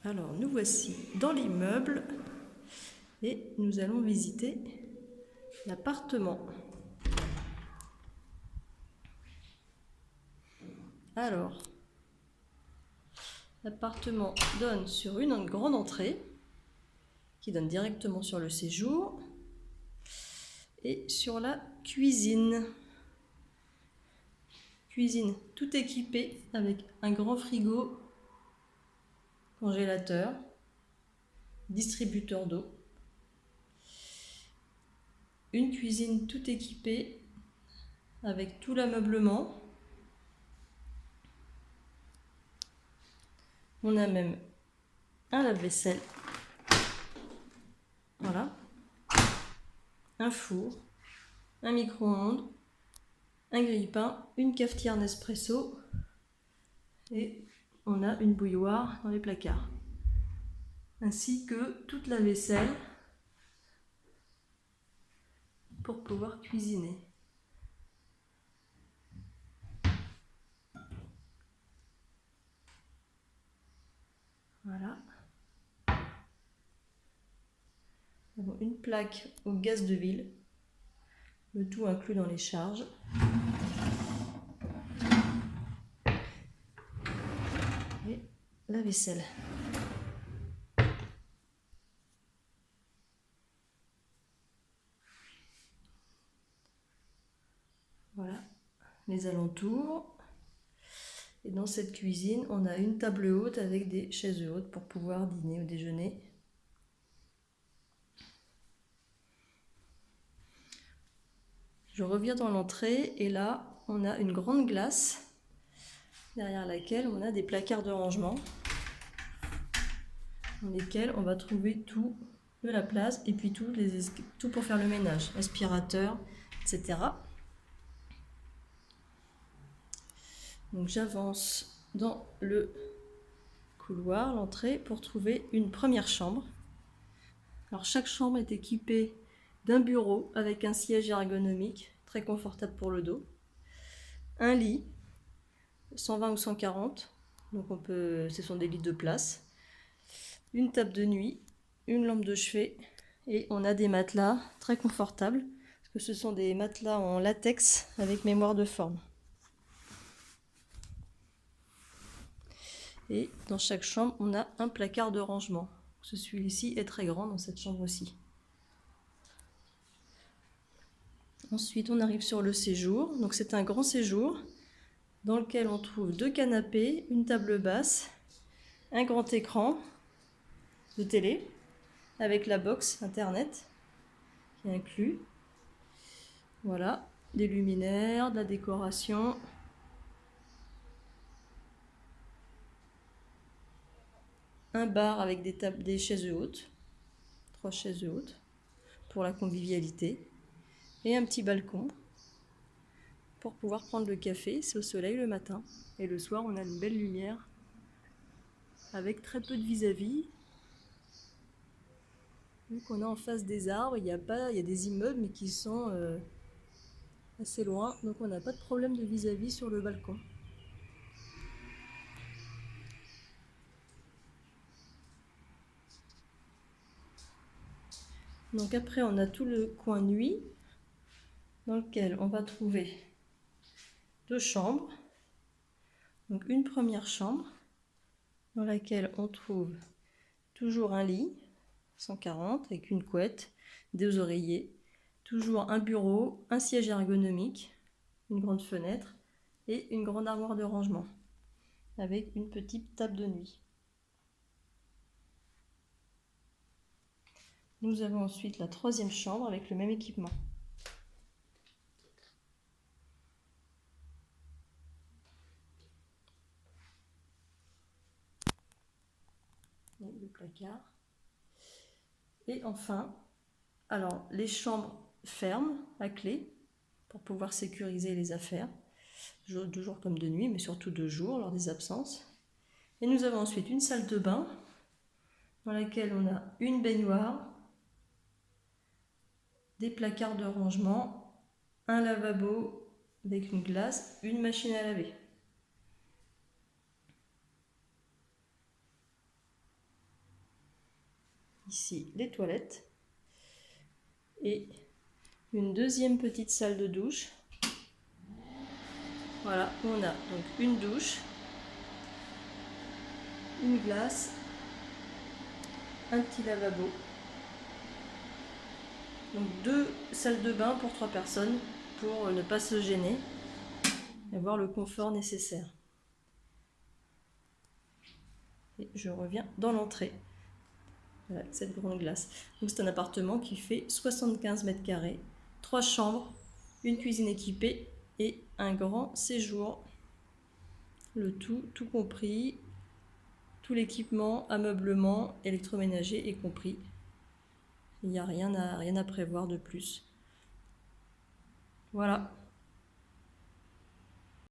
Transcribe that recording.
Alors, nous voici dans l'immeuble et nous allons visiter l'appartement. Alors, l'appartement donne sur une grande entrée qui donne directement sur le séjour et sur la cuisine. Cuisine tout équipée avec un grand frigo, congélateur, distributeur d'eau. Une cuisine tout équipée avec tout l'ameublement. On a même un lave-vaisselle. Voilà. Un four, un micro-ondes, un grille-pain, une cafetière Nespresso et on a une bouilloire dans les placards. Ainsi que toute la vaisselle pour pouvoir cuisiner. Voilà. Nous avons une plaque au gaz de ville, le tout inclus dans les charges. Et la vaisselle. Voilà les alentours. Et dans cette cuisine, on a une table haute avec des chaises hautes pour pouvoir dîner ou déjeuner. Je reviens dans l'entrée et là, on a une grande glace derrière laquelle on a des placards de rangement dans lesquels on va trouver tout de la place et puis tout pour faire le ménage, aspirateur, etc. Donc j'avance dans le couloir, l'entrée, pour trouver une première chambre. Alors chaque chambre est équipée d'un bureau avec un siège ergonomique, très confortable pour le dos, un lit, 120 ou 140, donc ce sont des lits de place, une table de nuit, une lampe de chevet et on a des matelas très confortables, parce que ce sont des matelas en latex avec mémoire de forme. Et dans chaque chambre, on a un placard de rangement. Celui-ci est très grand dans cette chambre aussi. Ensuite, on arrive sur le séjour. Donc c'est un grand séjour dans lequel on trouve 2 canapés, une table basse, un grand écran de télé avec la box internet qui est inclus. Voilà, des luminaires, de la décoration. Un bar avec des chaises hautes, 3 chaises hautes pour la convivialité. Et un petit balcon pour pouvoir prendre le café, c'est au soleil le matin. Et le soir, on a une belle lumière avec très peu de vis-à-vis. Donc on a en face des arbres, il y a des immeubles mais qui sont assez loin, donc on n'a pas de problème de vis-à-vis sur le balcon. Donc après on a tout le coin nuit dans lequel on va trouver 2 chambres. Donc une première chambre dans laquelle on trouve toujours un lit 140 avec une couette, 2 oreillers, toujours un bureau, un siège ergonomique, une grande fenêtre et une grande armoire de rangement avec une petite table de nuit. Nous avons ensuite la 3e chambre avec le même équipement. Le placard. Et enfin, alors les chambres ferment à clé pour pouvoir sécuriser les affaires, de jour comme de nuit, mais surtout de jour lors des absences. Et nous avons ensuite une salle de bain dans laquelle on a une baignoire, des placards de rangement, un lavabo avec une glace, une machine à laver. ici les toilettes et une deuxième petite salle de douche. Voilà, on a donc une douche, une glace, un petit lavabo. Donc 2 salles de bain pour 3 personnes pour ne pas se gêner et avoir le confort nécessaire. Et je reviens dans l'entrée. Voilà, cette grande glace. Donc c'est un appartement qui fait 75 mètres carrés, 3 chambres, une cuisine équipée et un grand séjour. Le tout compris, tout l'équipement, ameublement, électroménager est compris. Il n'y a rien à prévoir de plus. Voilà.